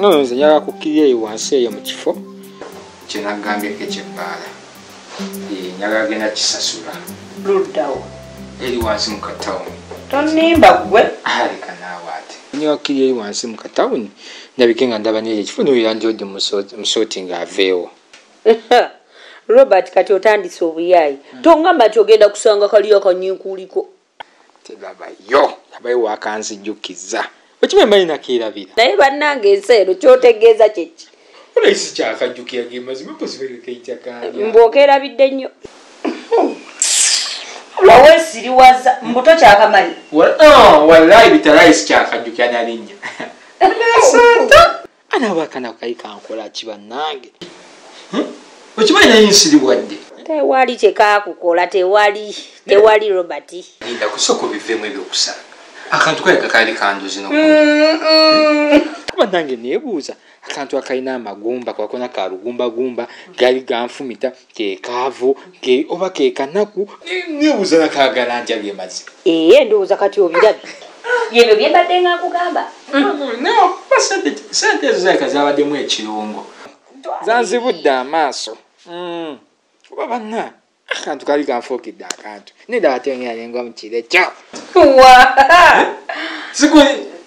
No, nze njagala kukkirira wansi eyo mu kifo kye nagambyeko ekyebbaala. Njagala genda kisasula. Luddawo. Eri wansi mu katawuni. Tonimba gwe. Aleka naawe ate. Njagala kukkirira eri wansi mu katawuni ndabike nga ndaba n'ekyo ekifo n'oyira ndyodde musooti ng'aveewo. Robert kati otandise obuyaayi. Tongamba nti ogenda kusanga kaliyo akanyiikuuliko. Tebabayo yabayo wakanzijjukiza. Okimanyi balina keerabira. Naye bannange ensi eno kyotegeeza kyeki. Olwisi kyakajjukira ge mazima posibere kayitakaanya. Mbwokeerabidde nnyo. Lawesiriwaza mbuto kyakamanyi. Wallahi bitalaisi kyakajjukira nalinnya. Santa. Anawakana kayi kankola kibannange. Okimanyi naye nsiriwadde. Tewali kyekaakukola tewali Robert. Linda kusoko bivemu ebyokusanga. Akantu kaye kakali kanduzi n'okuntu. Kuba nange neebuuza akantu akalina amagumba kwakona ka lugumba gali ganfumita keekaavu oba keekanaku neebuuza nakagala ntya bye mazima. Ndowooza kati obirabye. Yebyo bye mbadde nga nkugamba. No, sente ezo zaaka zabaddemu ekirungo. Zanzibudde amaaso. Kuba banna akantu kali kanfuukidde akantu. Nedda ate ng'alengwa mu kiro ekyo.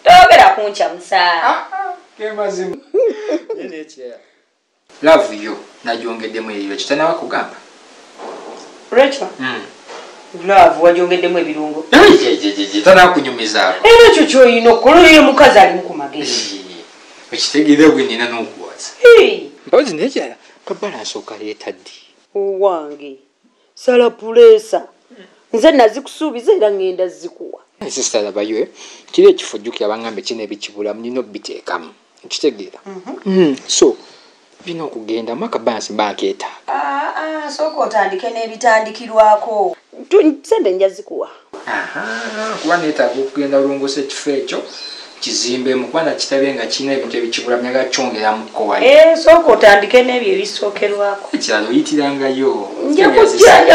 Toogera kunkyamusa. Kemazimu. Love you nagyongeddemu ebyo kitanawa kugamba. Rachel. Love wagyongeddemu ebirungo. Tanawa kunyumizaako. Era ekyo ky'olina okukolera mukazi ali mu kumagezi. Ekitegeeza bwe nnina n'okuwaza. Mpozi nekyala kabalansi okaleeta ddi. Owange sala puleesa nze nazikusuubiza era ngenda zikuwa. Sister labayo kiri ekifo jjukira bangambe kino ebikibulamu nino biteekamu okitegeera. So bina okugenda maka balansi bakeetaaga. Sooka otandike n'ebitandikirwako. Sente nja zikuwa. Kuba neetaaga okugenda olongosa ekifo ekyo kizimbemu kuba nakitabye nga kirina ebintu ebikibulamu nyaga kyongeramuko wali. Sooka otandike n'ebyo ebisookerwako. Ekirala oyitirangayo. Nja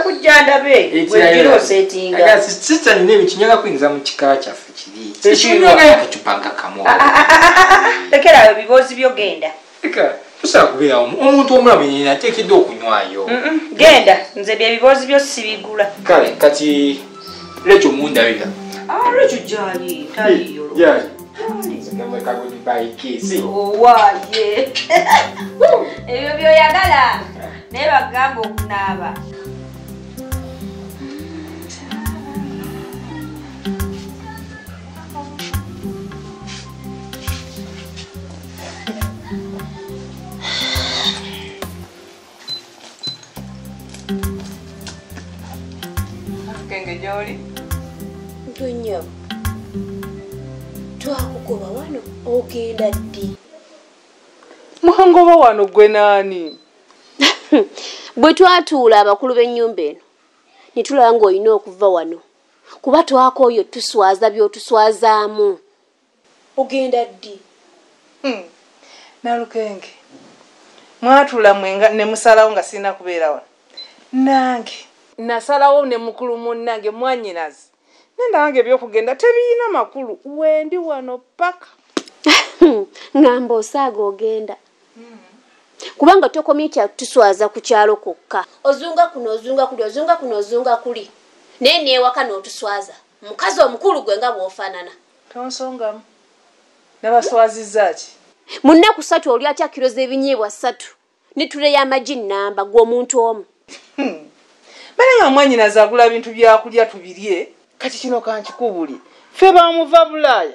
kujja ndabe bwe setinga. Sister nina ebintu nyaga kuyingiza mu kika kyaffe kiri. Ekirala akacupa nga kamu. Lekera ebiboozi byogenda. Tusobola kubeerawo omuntu omulamu yenna ateekeddwa okunywayo. Genda nze bye biboozi byo sibigula. Kale kati lekyo mundabira. Lekyo gyali taliyo. Gyali. Kagudi bayikisi. Owaye. Ebyo byoyagala naye bagamba okunaaba. Kenge gyoli? Tonyo. Twakugoba wano ogenda ddi? Muhangoba wano gwe naani? Bwe twatuula abakulu b'ennyumba eno ne tulaba ng'olina okuva wano kuba twakooyo tuswaza by'otuswazaamu. Ogenda ddi? Nalukenge mwatuula mwenga ne musalawo nga sina kubeera wano. Nange nasalawo ne mukulu munnange mwanyinazi. Nenda wange byokugenda tebiyina makulu wendi wano paka. Ngamba osaaga ogenda. Kubanga tokomiti tuswaza ku kyalo kokka. Ozunga kuno ozunga kuli ozunga kuno ozunga kuli. Naye neewaka n'otuswaza. Mukazi omukulu gwe nga bw'ofaanana. Tonsongamu. Nabaswazizza ki? Mu nnaku 3 oli atya kilo z'ebinyeebwa 3. Ne tule y'amagi nnamba gw'omuntu omu. Bala mwanyinazi agula bintu byakulya tubirye. Kati kino kankikubuli. Ffe bamuva Bulaaya.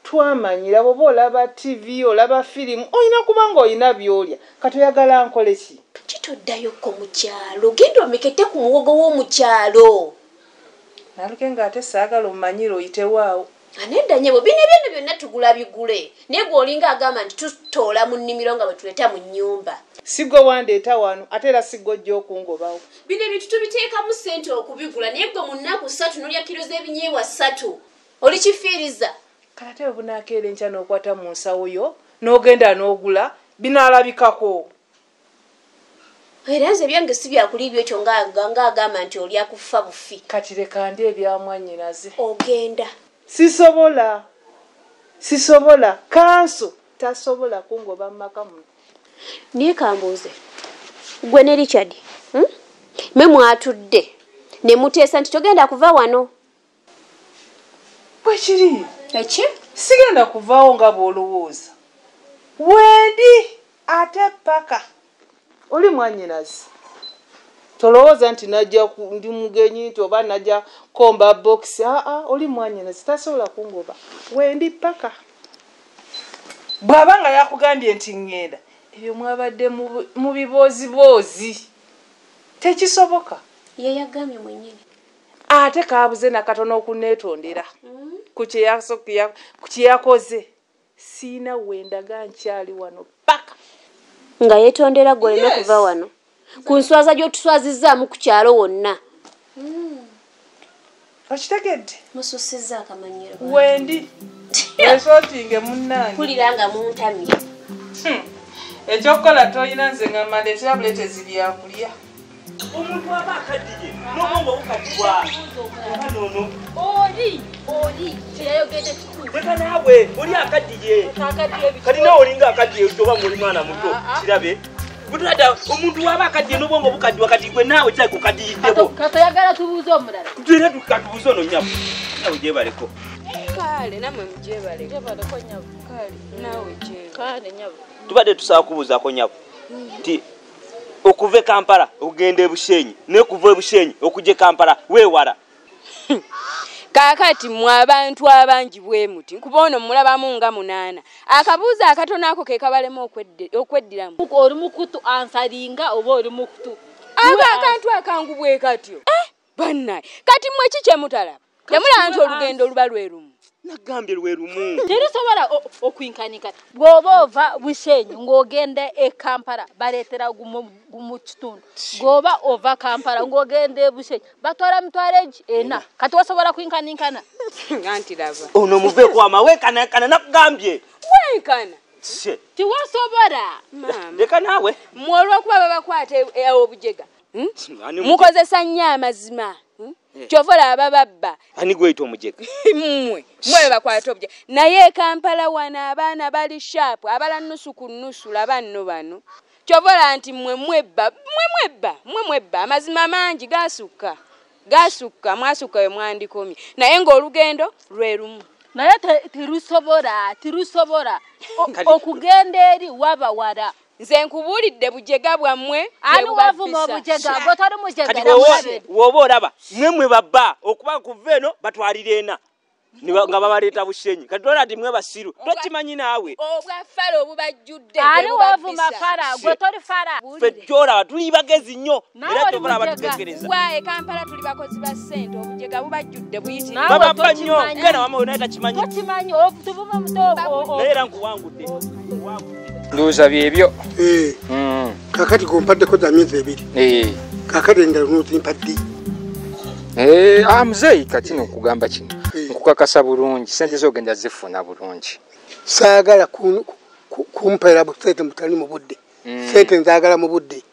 Twamanyira bwoba olaba TV olaba firimu oyina kubanga oyina byolya. Kati oyagala nkole ki? Kitoddayokko mu kyalo. Genda omekete ku muwogo w'omukyalo. Nalukenga ate saagala omanyire oyitewaawo. Anedda nyebo bino byonna byonna tugula bigule. Naye gw'olinga agamba nti tutoola mu nnimiro nga bwe tuleeta mu nnyumba. Siggo wandeeta wano ate era siggo ojja okungobawo. Bino ebintu tubiteekamu ssente okubigula naye gwe mu nnaku 3 n'olya kilo z'ebinyeebwa 3. Oli kifiiriza? Kati ate bunaakeera enkya n'okwata mu nsawo yo n'ogenda n'ogula binaalabikako. Era nze byange si byakuli byekyo ng'agamba nti olya kufa bufi. Kati leka ndi ebyamwannyinaze. Ogenda. Sisobola. Kanso tasobola kungoba maka muno. Niye kambuuze gwe ne Richard mwe mwatudde ne muteesa nti togenda kuva wano. Bwe kiri Eki sigenda kuvaawo nga bw'olowooza. Wendi ate paka oli mwannyinazi. Tolowooza nti najja ndi mugenyi nti oba najja komba box. Oli mwannyinazi tasobola kungoba. Wendi paka. Bw'aba nga yakugambye nti ngenda ebyo mwabadde mu biboozi tekisoboka. ye yagambye mwennyini. Ate kaabuze nakatono okuneetondera ku kye yakoze. Siina wendaga nkyali wano paka. Nga yeetondera gwe oleme kuva wano. Ku nswaza gy'otuswazizzaamu ku kyalo wonna. Okitegedde? Mususizza akamanyiro. Wendi. Esootinge munnange. Mpulira nga muntamye. Ekyokukola toyina nze nga mande tabulete zibyakulya. Omuntu aba akaddiye n'obwongo bukaddiwa. Oli kyeyayogedde kituufu. Leka naawe oli akaddiye. Kati nawe olinga akaddiye oba muli mwana muto kirabe. Butadda omuntu waba akaddiye n'obwongo bukaddiwa kati gwe naawe kyali kukaddiyiddeko. Katayagala tubuuze omulala. Tulina tukatubuuze ono nnyabo. Nawe gyebaleko. Kale namwe mujebale. Jebaleko nyabo. Kale nawe jeba. Kale nyabo. Tubadde tusaba kubuuzaako nyabo. Ti okuva e Kampala okugenda e Bushenyi n'okuva e Bushenyi okujja e Kampala weewala. Kaakati mu abantu abangi bwe muti nkuba ono mulabamu nga 8. Akabuuza akatono ako ke kabalema okweddiramu. Oli mukutu ansalinga oba oli mukutu. Akantu akangu bwe katyo. Bannaye kati mmwe kiki mutalaba? Temulaba nti olugendo luba lwerumu. Nagambye lwerumu. Terusobola okwinkanika. Bw'oba ova Bushenyi ng'ogenda e Kampala baleetera gumu kitundu. Bw'oba ova Kampala ng'ogenda e Bushenyi batwala mitwaleegi ena. Kati wasobola kwinkaninkana. Nganti laba. Ono muveeko amaweekana nakugambye. Wenkana. Tiwasobola. Leka naawe. Mmwe olw'okuba babakwata obujega. Mukozesa nnyo amazima. Chovola abababba. Ani gweyita omujega? Mmwe bakwata obujega. Naye e Kampala wana abaana bali sharp abala nusu ku nusu labanno bano. Chovola nti mmwe mwebba amazima mangi gasukka mwasukka we mwandikomye. Naye ng'olugendo lwerumu. Naye tirusobola okugenda eri waba wala. Nze nkubuulidde bujega bwammwe ani wavuma obujega bwotali mujega kati woba olaba mmwe babba okuba kuva eno batwalira ena nga babaleeta Bushenyi kati tola nti mmwe basiru tokimanyi naawe obwafala obubajjudde ani wavuma fala gwotoli fala ffe gyolaba tuli bagezi nnyo era gyobalaba batutegereza wae Kampala tuli bakozi ba ssente obujega bubajjudde buyitire bababba nnyo genda wama naye takimanyi tokimanyi tubuma mutogo naye era nkuwangudde ndowooza byebyo. Kakati gompaddeko za myezi 2. Kakati endala n'ozimpadde. Muzeeyi kati nokugamba kino nkukakasa bulungi sente zogenda zifuna bulungi. Saagala kumpera busente mutali mu budde. Sente nzaagala mu budde.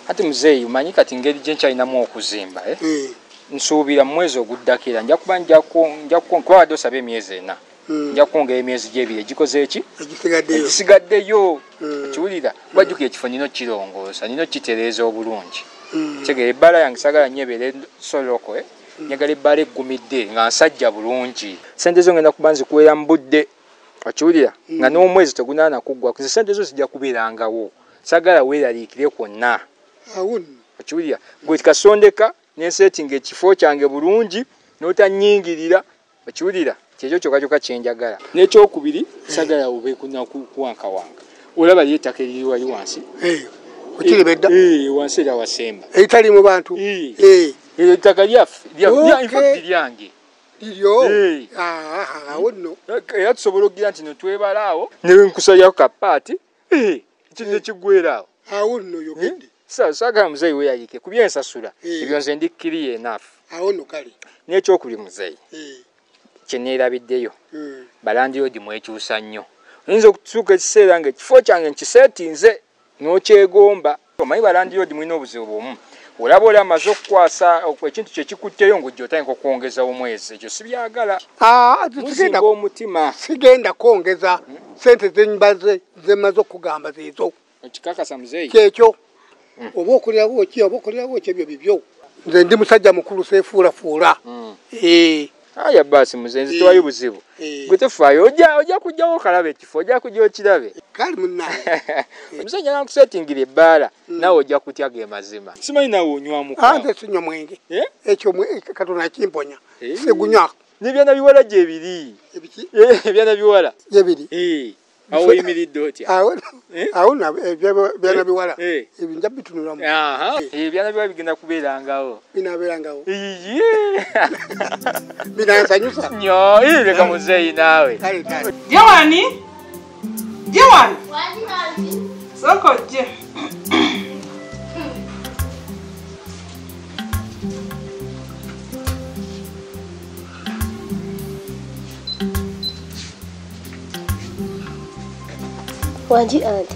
Ati muzeeyi umanyi kati ngeri gye nkyalinamu okuzimba nsuubira mu mwezi oguddakira nja kuba osaba emyezi 4. Nja kwongera emyezi gy'ebiri gikoze eki egisigaddeyo kiwulira bajjukira ekifo nino kirongoosa nino kitereeza obulungi tegera ebbala yange sagala nyebere soloko njagala ebbala eggumidde nga nsajja bulungi sente zo ngenda kuba nzikuweera mu budde okiwulira nga n'omwezi tegunaana kuggwa kuze sente zo zijja kubeerangawo sagala weeraliikire kwonna okiwulira gwe kasondeka nenseetinga ekifo kyange bulungi n'otanyingirira okiwulira kyekyo kyokka kyenjagala n'ekyokubiri sagala obe kuwankawanga olaba ly'ettaka eriri wali wansi KIRIBEDDA wansi era wasemba eritali mu bantu ettaka lyaffe lyange liryo awo nno era tusobola okugira nti notwebalaawo nenkusayako kapaati ekyo nekiggweraawo awo nno yogedde sagala muzeeyi weeyalike ku byensasula ebyo nze ndikkiriye enaafu awo nno kale n'ekyokubiri muzeeyi kyeneerabiddeyo balandiroodi mwekyusa nnyo oyinza okutuuka ekiseera nga ekifo kyange nkiseetinze n'okyegomba omanyi balandiroodi mulina obuzibu bwomu olaba oli amaze okukwasa ekintu kyekikutteyo ng'ojja otandika okwongeza omwezi ekyo sibyagala muzimba omutima sigenda kwongeza sente zenyibaze zemaze okugamba zezo okikakasa muzeeyi kyekyo oba okulirawo ki oba okulirawo ki ebyo bibyo nze ndi musajja mukulu seefuulafuula aya basi muzenzi tewayo buzibu gwe tefaayo ojja kujjawo okalabe ekifo ojja kujja okirabe kali munnaye omusajja nakusetingira ebbaala naawe ojja kutyaga amazima simanyi naawe onywamuko nze sinywa mwenge ekyo katonda kimponya sigunywako nebyana biwala gyebiri ebyana biwala gyebiri awo oyimiridde otya awo byana biwala ebinja bitunulamu ebyana biwala bigenda kubeerangawo binaabeerangawo binansanyusa nyo leka muzeeyi naawe Jewani soko je Wanji anti.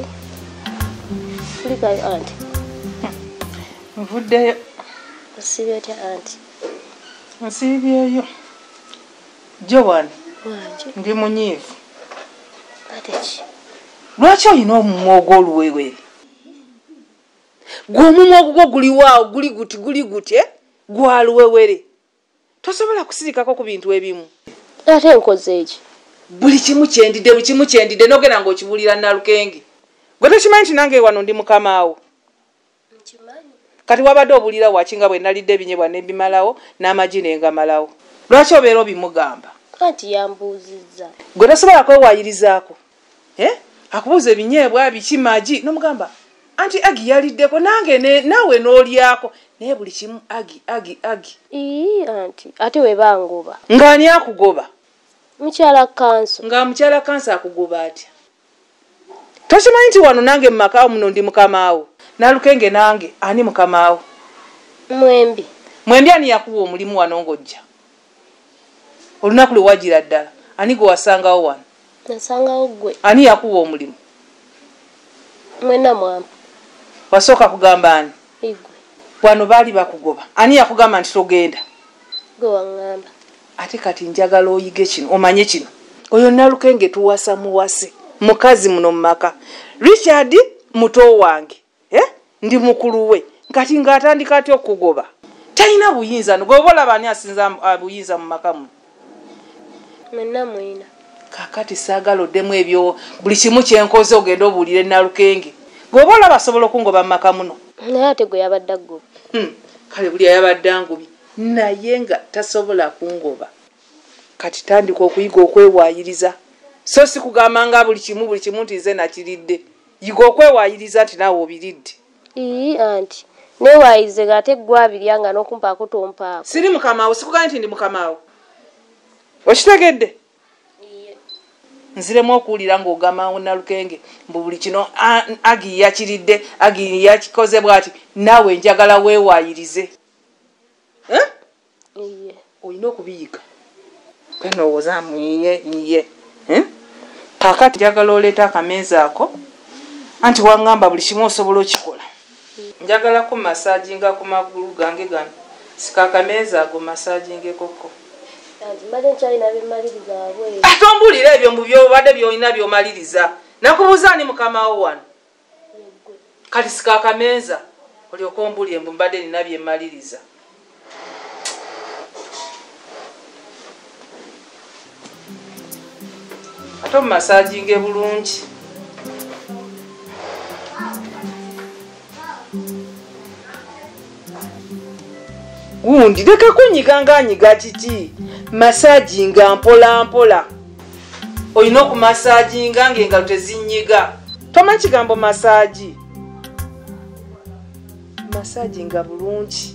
Kulikayo anti. Mvuddeyo. Osibye otya anti. Osibyeyo. Jewani. Wanji. Ndi munyiivu. Atechi. Lwaki olina omumwa ogw'oluwewere? Gwe omumwa ogwo guli waawo guli guti gwa luwewere. Tosobola kusirikako ku bintu ebimu. Ate nkoze eki. Buli kimu kyendidde nogera ng'okibulira Nalukenge. Gwe tokimanyi nti nange wano ndi mukamaawo. Kati wabadde obulira wakinga bwe nalidde ebinyebwa n'ebimalawo n'amagi nengamalawo. Lwaki obeera obimugamba? Anti yambuuzizza. Gwe tosobola kwewayirizaako. Akubuuza ebinyeebwa biki magi n'omugamba anti agi yaliddeko nange naawe n'olyako naye buli kimu agi. Anti ate we bangoba. Ng'ani akugoba? Mukyala kanso. Nga mukyala kanso akugoba atya? Tokimanyi nti wano nange mu maka muno ndi mukamaawo. Nalukenge nange ani mukamaawo? Mwembi ani yakuwa omulimu wano ng'ojja? Olunaku lwe wagira ddala ani gwe wasangawo wano? Nasangawo gwe. Ani yakuwa omulimu? Mwena mwampa. Wasooka kugamba ani? Igwe. Wano baali bakugoba. Ani yakugamba nti togenda? Gwe wangamba. Ate kati njagala oyige kino omanye kino. Oyo Nalukenge tuwasa muwase mukazi muno mumaka. Richard muto wange ndi mukulu we kati ng'atandika atya okugoba. Talina buyinza ngobola bani asinza buyinza mu maka muno. Mwena mwina. Kakati saagala oddemu ebyo buli kimu kyenkoze ogenda obuulire Nalukenge. Ngobola basobola okungoba mu maka muno. Naye ate gwe yabadde aggoba. Kale buli yabadde angobi naye nga tasobola kungoba. Kati tandika okuyiga okwewayiriza. So si kugamba nga buli kimu nti nze nakiridde. Yiga okwewayiriza nti naawe obiridde. Anti neewayirize ate gwe abiryanga n'okumpaako tompaako. Siri mukamaawo sikugambye nti ndi mukamaawo. Okitegedde? Nziremu okuwulira ng'ogamba Nalukenge mbu buli kino agi yakiridde agi yakikoze bw'ati naawe njagala weewayirize. Olina okubiyiga. Kwenowooza muyiye. Kakati njagala oleeta akameeza ako anti wangamba buli kimu osobola okikola. Njagala ku masaginga ku magulu gange gano. Sika akameeza ago masagingekoko. Mbadde nkyalina byemaliriza abwe. Tombulira ebyo mu byobadde byolina byomaliriza. Nakubuuza ani mukamaawo wano? Kati sika akameeza olyoka ombulire mbu mbadde nina byemaliriza. Ate omumasaginge bulungi. Gundi leka kunyiga nganyiga kiki? Masaginga mpola. Olina okumasaginga ng'engalo tezinyiga. Tomanyi kigambo masaginga bulungi.